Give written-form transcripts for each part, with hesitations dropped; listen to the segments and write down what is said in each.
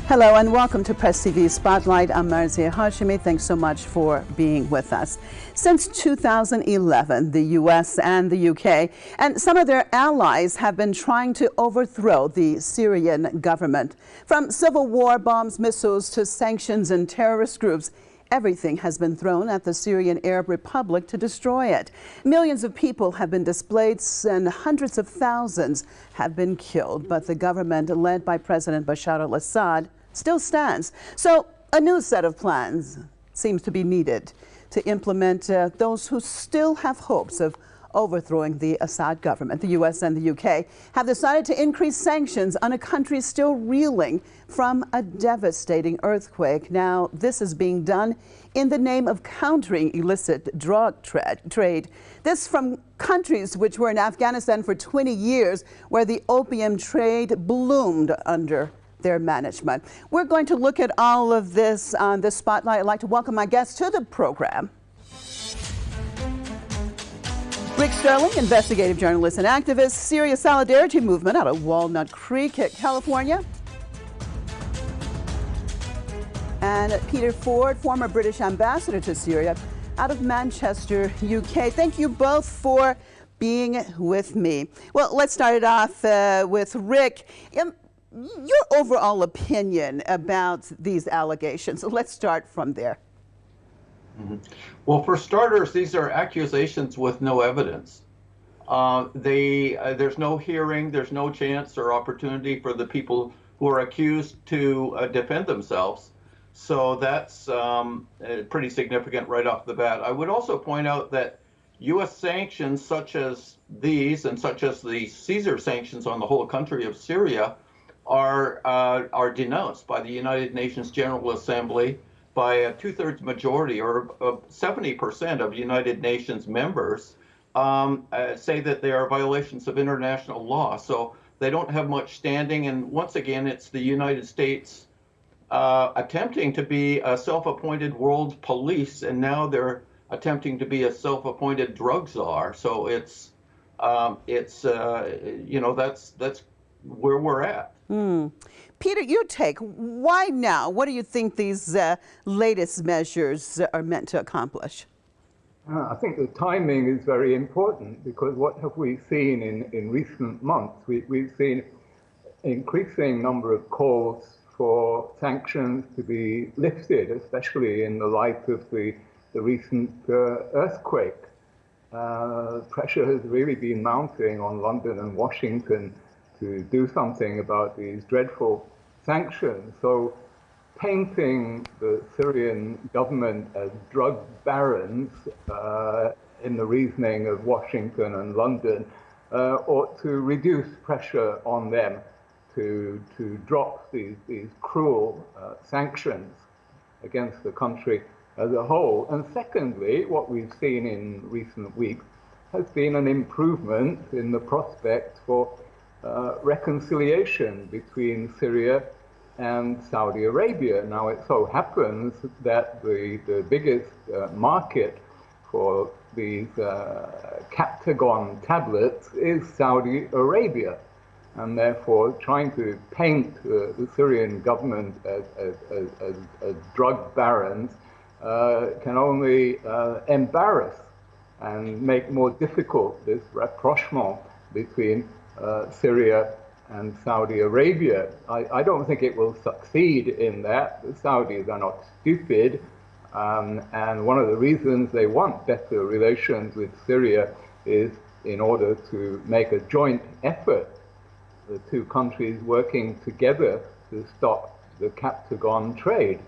Hello and welcome to Press TV Spotlight. I'm Marzia Hashimi. Thanks so much for being with us. Since 2011, the U.S. and the UK and some of their allies have been trying to overthrow the Syrian government. From civil war bombs, missiles to sanctions and terrorist groups, everything has been thrown at the Syrian Arab Republic to destroy it. Millions of people have been displaced and hundreds of thousands have been killed. But the government led by President Bashar al-Assad still stands. So a new set of plans seems to be needed to implement those who still have hopes of overthrowing the Assad government. The U.S. and the UK have decided to increase sanctions on a country still reeling from a devastating earthquake. Now, this is being done in the name of countering illicit drug trade. This from countries which were in Afghanistan for 20 years, where the opium trade bloomed under their management. We're going to look at all of this on the Spotlight. I'd like to welcome my guests to the program. Rick Sterling, investigative journalist and activist, Syria Solidarity Movement out of Walnut Creek, California. And Peter Ford, former British ambassador to Syria out of Manchester, UK. Thank you both for being with me. Well, let's start it off with Rick. Your overall opinion about these allegations. So let's start from there. Well, for starters, these are accusations with no evidence. There's no hearing, there's no chance or opportunity for the people who are accused to defend themselves. So that's pretty significant right off the bat. I would also point out that U.S. sanctions such as these and such as the Caesar sanctions on the whole country of Syria are denounced by the United Nations General Assembly by a two-thirds majority, or 70% of United Nations members say that they are violations of international law. So they don't have much standing. And once again, it's the United States attempting to be a self-appointed world police, and now they're attempting to be a self-appointed drug czar. So it's you know, that's where we're at. Peter, your take. Why now? What do you think these latest measures are meant to accomplish? I think the timing is very important, because what have we seen in recent months? We've seen increasing number of calls for sanctions to be lifted, especially in the light of the recent earthquake. Pressure has really been mounting on London and Washington to do something about these dreadful sanctions. So painting the Syrian government as drug barons in the reasoning of Washington and London ought to reduce pressure on them to drop these cruel sanctions against the country as a whole. And secondly, what we've seen in recent weeks has been an improvement in the prospect for reconciliation between Syria and Saudi Arabia. Now, it so happens that the biggest market for these Captagon tablets is Saudi Arabia, and therefore trying to paint the Syrian government as drug barons can only embarrass and make more difficult this rapprochement between Syria and Saudi Arabia. I don't think it will succeed in that. The Saudis are not stupid, and one of the reasons they want better relations with Syria is in order to make a joint effort, the two countries working together to stop the Captagon trade.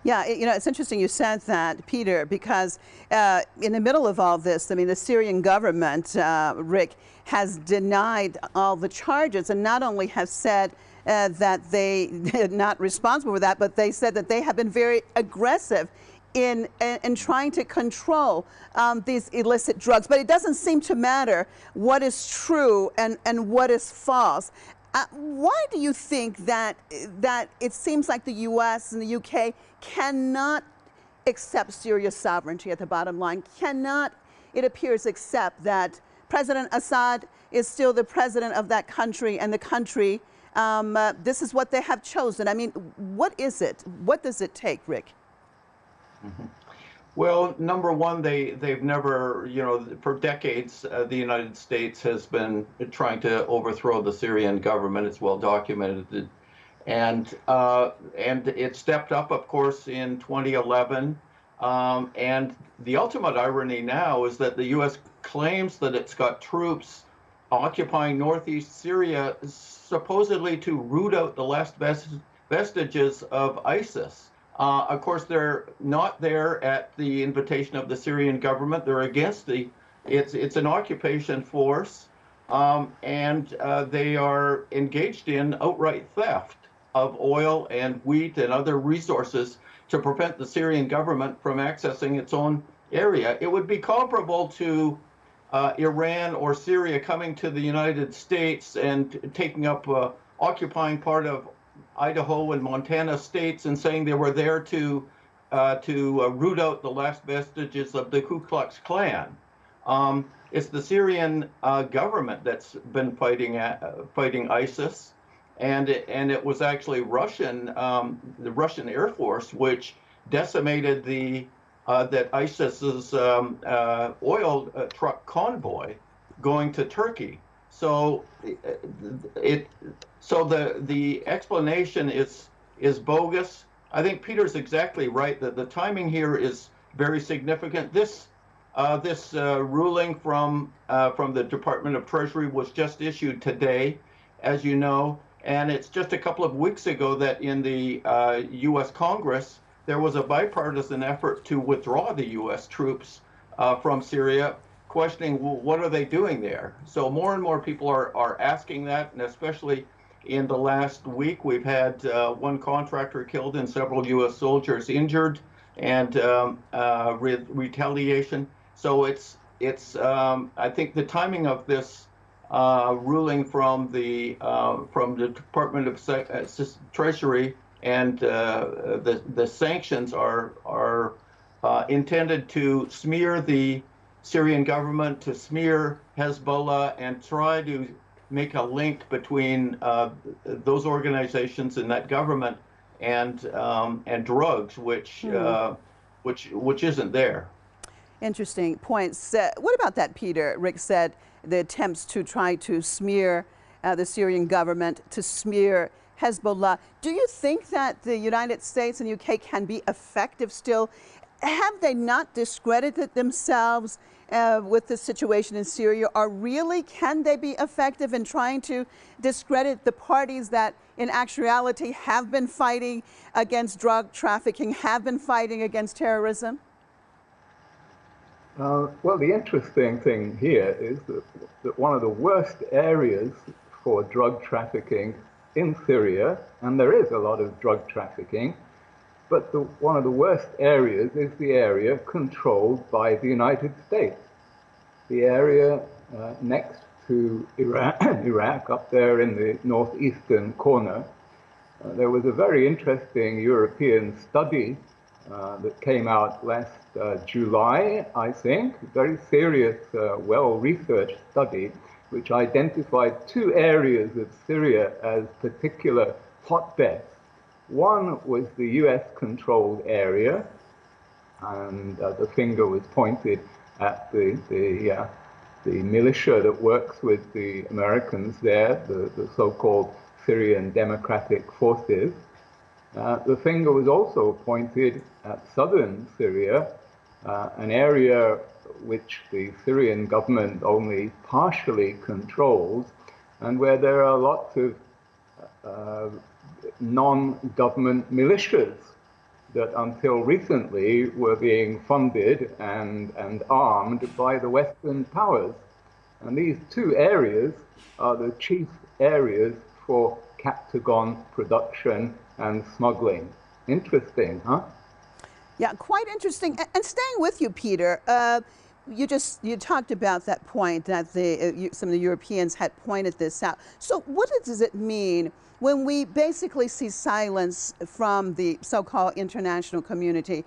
Yeah, you know, it's interesting you said that, Peter, because in the middle of all this, I mean, the Syrian government, Rick, has denied all the charges, and not only have said that they are not responsible for that, but they said that they have been very aggressive in trying to control these illicit drugs. But it doesn't seem to matter what is true and what is false. Why do you think that it seems like the U.S. and the UK cannot accept Syria's sovereignty at the bottom line, cannot, it appears, accept that President Assad is still the president of that country, and the country This is what they have chosen. I mean, what is it? What does it take, Rick? Mm-hmm. Well, number one, they've never, for decades, the United States has been trying to overthrow the Syrian government. It's well documented, and it stepped up, of course, in 2011. And the ultimate irony now is that the U.S. claims that it's got troops occupying northeast Syria, supposedly to root out the last vestiges of ISIS. Of course, they're not there at the invitation of the Syrian government. They're against it's an occupation force, and they are engaged in outright theft of oil and wheat and other resources to prevent the Syrian government from accessing its own area. It would be comparable to Iran or Syria coming to the United States and taking up, occupying part of Idaho and Montana states and saying they were there to root out the last vestiges of the Ku Klux Klan. It's the Syrian government that's been fighting ISIS, and it was actually the Russian Air Force which decimated that ISIS's oil truck convoy going to Turkey. So the explanation is bogus. I think Peter's exactly right that the timing here is very significant. This ruling from the Department of Treasury was just issued today, as you know, and it's just a couple of weeks ago that in the U.S. Congress there was a bipartisan effort to withdraw the U.S. troops from Syria, questioning, well, what are they doing there? So more and more people are asking that, and especially in the last week, we've had one contractor killed and several U.S. soldiers injured, and retaliation. So it's I think the timing of this ruling from the Department of Treasury and the sanctions are intended to smear the Syrian government, to smear Hezbollah, and try to make a link between those organizations and that government and drugs, which isn't there. Interesting points. What about that, Peter? Rick said the attempts to try to smear the Syrian government, to smear Hezbollah. Do you think that the United States and UK can be effective still? Have they not discredited themselves with the situation in Syria? Or really, can they be effective in trying to discredit the parties that in actuality have been fighting against drug trafficking, have been fighting against terrorism? Well, the interesting thing here is that one of the worst areas for drug trafficking in Syria, and there is a lot of drug trafficking, but one of the worst areas is the area controlled by the United States. The area next to Iraq, up there in the northeastern corner. There was a very interesting European study that came out last July, I think, a very serious, well-researched study, which identified two areas of Syria as particular hotbeds. One was the US-controlled area, and the finger was pointed at the militia that works with the Americans there, the so-called Syrian Democratic Forces. The finger was also pointed at southern Syria, an area which the Syrian government only partially controls, and where there are lots of non-government militias that until recently were being funded and armed by the Western powers. And these two areas are the chief areas for Captagon production and smuggling. Interesting, huh? Yeah, quite interesting. And staying with you, Peter, you talked about that point that some of the Europeans had pointed this out. So what does it mean when we basically see silence from the so-called international community?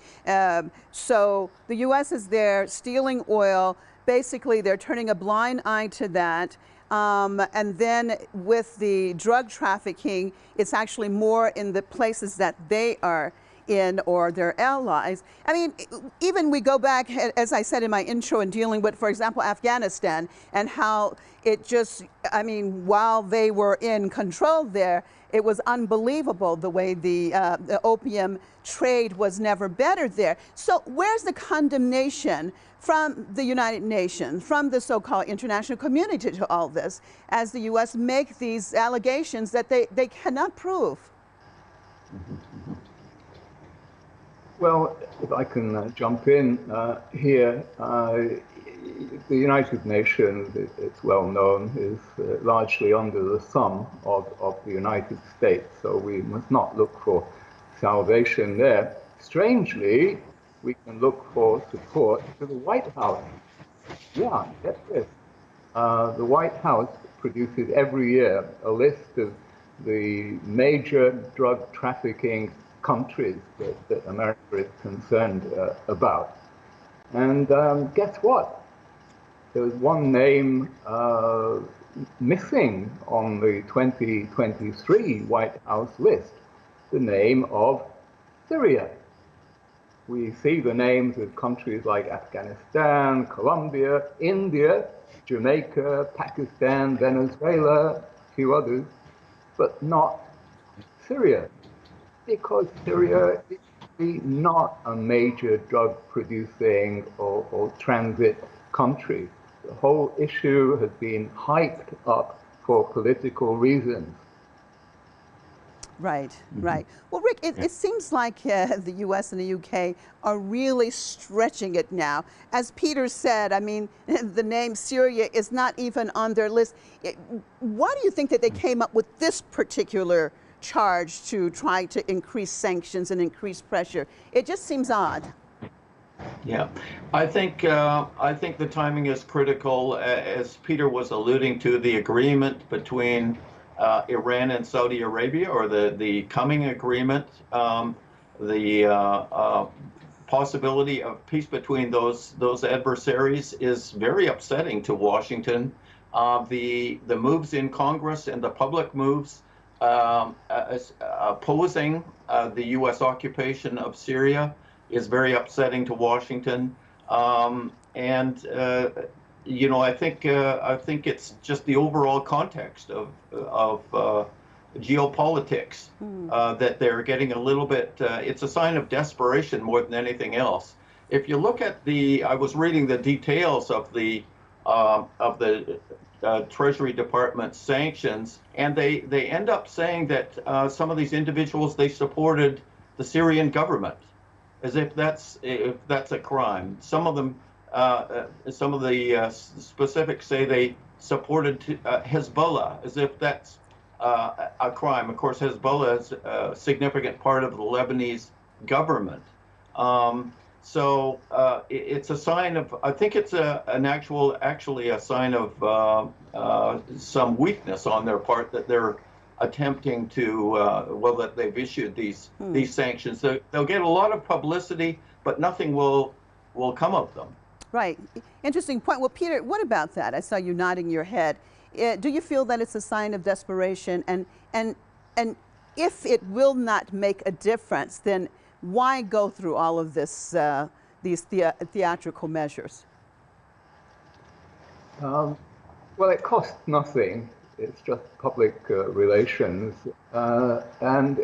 So the U.S. is there stealing oil, basically they're turning a blind eye to that. And then with the drug trafficking, it's actually more in the places that they are in or their allies. I mean, even we go back, as I said in my intro, in dealing with, for example, Afghanistan, and how it just, I mean, while they were in control there, it was unbelievable the way the opium trade was never better there. So where's the condemnation from the United Nations, from the so-called international community to all this, as the U.S. make these allegations that they cannot prove? Well, if I can jump in here, the United Nations, it's well known, is largely under the thumb of the United States, so we must not look for salvation there. Strangely, we can look for support to the White House. Yeah, get this. The White House produces every year a list of the major drug trafficking countries that America is concerned about. And guess what? There was one name missing on the 2023 White House list, the name of Syria. We see the names of countries like Afghanistan, Colombia, India, Jamaica, Pakistan, Venezuela, a few others, but not Syria, because Syria is not a major drug producing or transit country. The whole issue has been hyped up for political reasons. Right, right. Well, Rick, it seems like the U.S. and the U.K. are really stretching it now. As Peter said, I mean, the name Syria is not even on their list. Why do you think that they came up with this particular charge to try to increase sanctions and increase pressure? It just seems odd. Yeah, I think the timing is critical. As Peter was alluding to, the agreement between Iran and Saudi Arabia, or the coming agreement, the possibility of peace between those adversaries is very upsetting to Washington. The moves in Congress and the public moves opposing the U.S. occupation of Syria is very upsetting to Washington, you know, I think it's just the overall context of geopolitics that they're getting a little bit. It's a sign of desperation more than anything else. If you look at I was reading the details of the Treasury Department sanctions, and they end up saying that some of these individuals, they supported the Syrian government, as if that's a crime. Some of them, some of the specifics say they supported Hezbollah, as if that's a crime. Of course, Hezbollah is a significant part of the Lebanese government. So it's a sign of, I think it's actually a sign of some weakness on their part, that they're attempting to, that they've issued these sanctions. They'll get a lot of publicity, but nothing will come of them. Right. Interesting point. Well, Peter, what about that? I saw you nodding your head. Do you feel that it's a sign of desperation? And if it will not make a difference, then why go through all of this, these theatrical measures? Well, it costs nothing. It's just public relations, and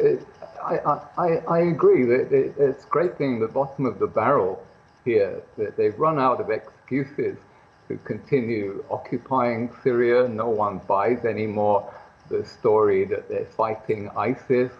I agree that it's scraping the bottom of the barrel here, that they've run out of excuses to continue occupying Syria. No one buys anymore the story that they're fighting ISIS.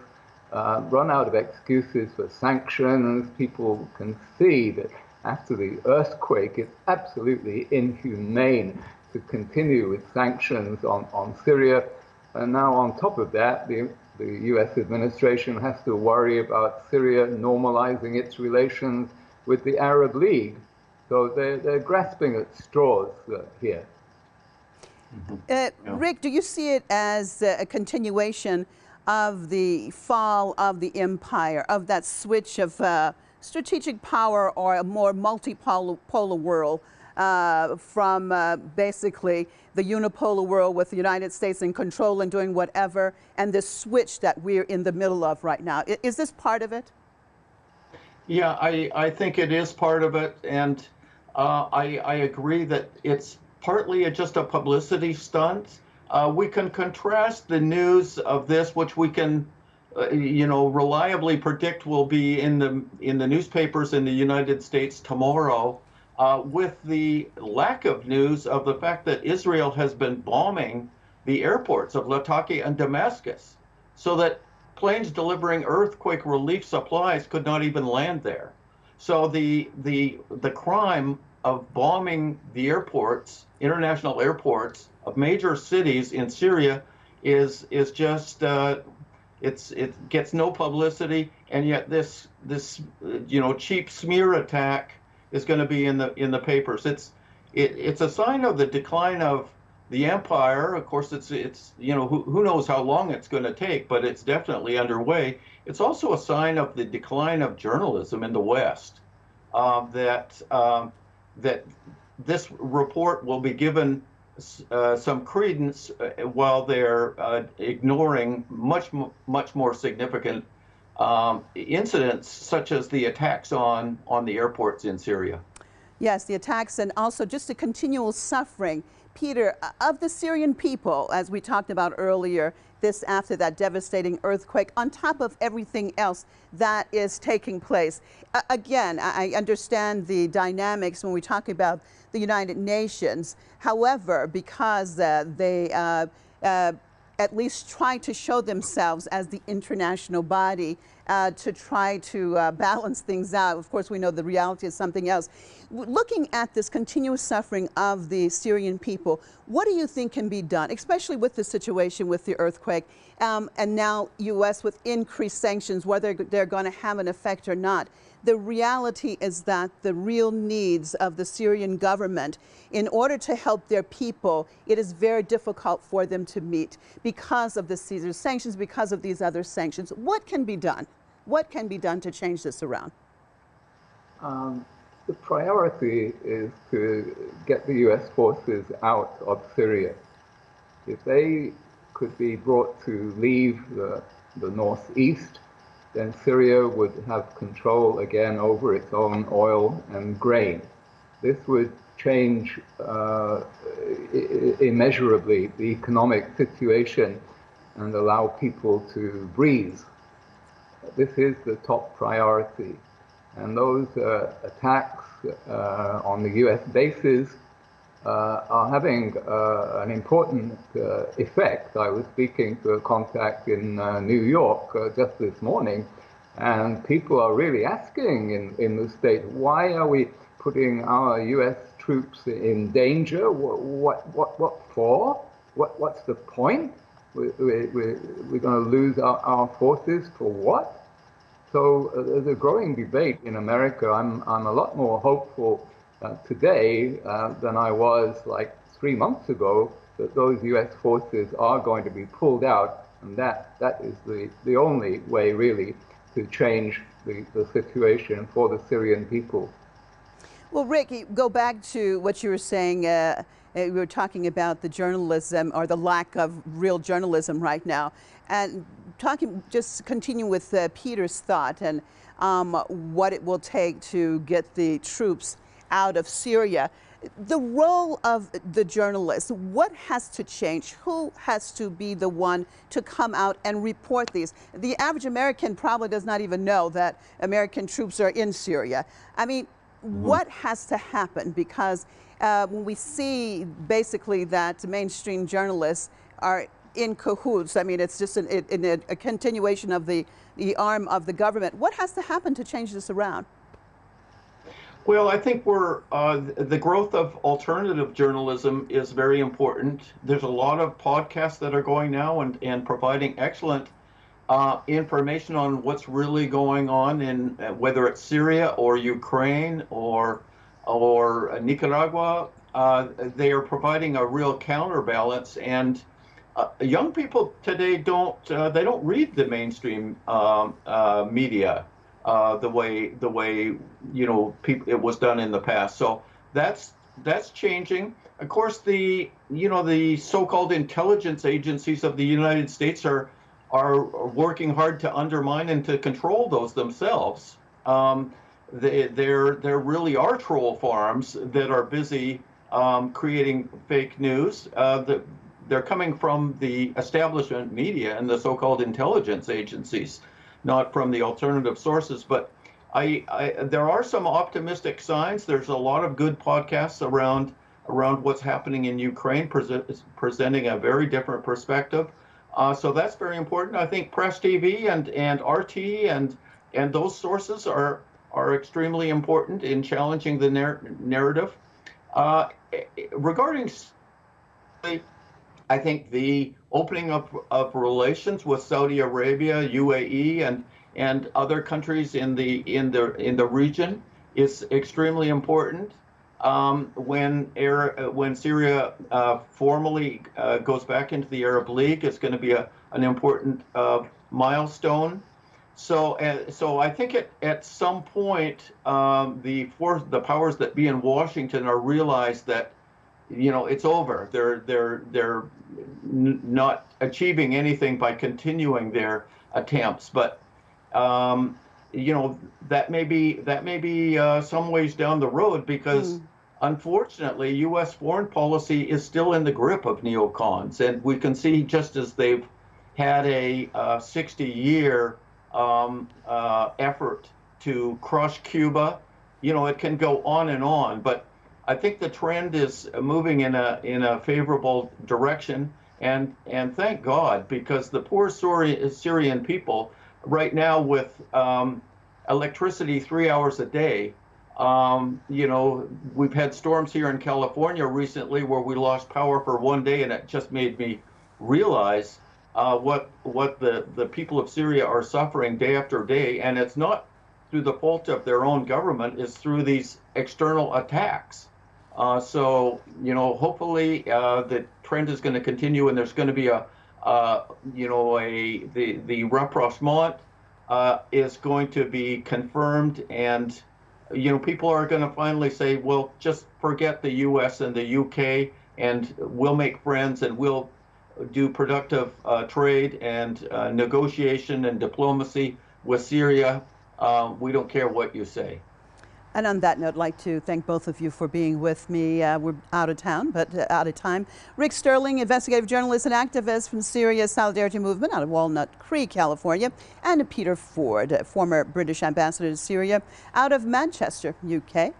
Run out of excuses for sanctions. People can see that after the earthquake, it's absolutely inhumane to continue with sanctions on Syria. And now on top of that, the US administration has to worry about Syria normalizing its relations with the Arab League. So they're grasping at straws here. Rick, do you see it as a continuation of the fall of the empire, of that switch of strategic power or a more multipolar world from basically the unipolar world with the United States in control and doing whatever, and this switch that we're in the middle of right now. Is this part of it? Yeah, I think it is part of it, and I agree that it's partly just a publicity stunt. We can contrast the news of this, which we can, reliably predict will be in the newspapers in the United States tomorrow, with the lack of news of the fact that Israel has been bombing the airports of Latakia and Damascus, so that planes delivering earthquake relief supplies could not even land there. So the crime of bombing the airports, international airports of major cities in Syria, is just it gets no publicity, and yet this cheap smear attack is going to be in the papers. It's a sign of the decline of the empire. Of course, it's who knows how long it's going to take, but it's definitely underway. It's also a sign of the decline of journalism in the West. That this report will be given some credence while they're ignoring much more significant incidents, such as the attacks on the airports in Syria. Yes, the attacks, and also just the continual suffering, Peter, of the Syrian people, as we talked about earlier, this after that devastating earthquake, on top of everything else that is taking place. Again, I understand the dynamics when we talk about the United Nations. However, because they at least try to show themselves as the international body to try to balance things out. Of course, we know the reality is something else. Looking at this continuous suffering of the Syrian people, what do you think can be done, especially with the situation with the earthquake, and now U.S. with increased sanctions, whether they're going to have an effect or not? The reality is that the real needs of the Syrian government, in order to help their people, it is very difficult for them to meet because of the Caesar sanctions, because of these other sanctions. What can be done? What can be done to change this around? The priority is to get the U.S. forces out of Syria. If they could be brought to leave the northeast, then Syria would have control again over its own oil and grain. This would change immeasurably the economic situation and allow people to breathe. This is the top priority. And those attacks on the US bases are having an important effect. I was speaking to a contact in New York just this morning, and people are really asking in the state, why are we putting our US troops in danger? What for? What's the point? We're going to lose our forces for what? So there's a growing debate in America. I'm a lot more hopeful today than I was like 3 months ago that those U.S. forces are going to be pulled out, and that is the only way really to change the situation for the Syrian people. Well, Rick, go back to what you were saying. We were talking about the journalism or the lack of real journalism right now, and just continue with Peter's thought and what it will take to get the troops out of Syria. The role of the journalists, what has to change? Who has to be the one to come out and report these? The average American probably does not even know that American troops are in Syria. I mean, what has to happen? Because when we see basically that mainstream journalists are in cahoots, I mean, it's just a continuation of the arm of the government. What has to happen to change this around? Well, I think the growth of alternative journalism is very important. There's a lot of podcasts that are going now and providing excellent information on what's really going on in whether it's Syria or Ukraine or Nicaragua. They are providing a real counterbalance, and young people today don't read the mainstream media the way it was done in the past. So that's that's changing. Of course, the so-called intelligence agencies of the United States are working hard to undermine and to control those themselves. There really are troll farms that are busy creating fake news. They're coming from the establishment media and the so-called intelligence agencies, not from the alternative sources. But there are some optimistic signs. There's a lot of good podcasts around what's happening in Ukraine, presenting a very different perspective. So that's very important. I think Press TV and RT and those sources are extremely important in challenging the narrative. Regarding, I think the opening up of relations with Saudi Arabia, UAE, and other countries in the region is extremely important. When Syria formally goes back into the Arab League, it's going to be an important milestone. So I think at some point the powers that be in Washington are realized that it's over. They're not achieving anything by continuing their attempts, but that may be some ways down the road, because unfortunately U.S. foreign policy is still in the grip of neocons, and we can see, just as they've had a 60-year effort to crush Cuba, it can go on and on, but I think the trend is moving in a favorable direction, and thank God, because the poor Syrian people right now, with electricity 3 hours a day, we've had storms here in California recently where we lost power for one day, and it just made me realize what the people of Syria are suffering day after day, and it's not through the fault of their own government, it's through these external attacks. So hopefully the trend is going to continue, and there's going to be the rapprochement is going to be confirmed, and people are going to finally say, well, just forget the U.S. and the U.K. and we'll make friends, and we'll do productive trade and negotiation and diplomacy with Syria. We don't care what you say. And on that note, I'd like to thank both of you for being with me. We're out of town, but out of time. Rick Sterling, investigative journalist and activist from Syria's Solidarity Movement out of Walnut Creek, California, and Peter Ford, former British ambassador to Syria out of Manchester, UK.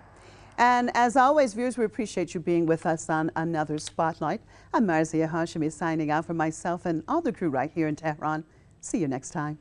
And as always, viewers, we appreciate you being with us on another Spotlight. I'm Marzieh Hashemi signing out for myself and all the crew right here in Tehran. See you next time.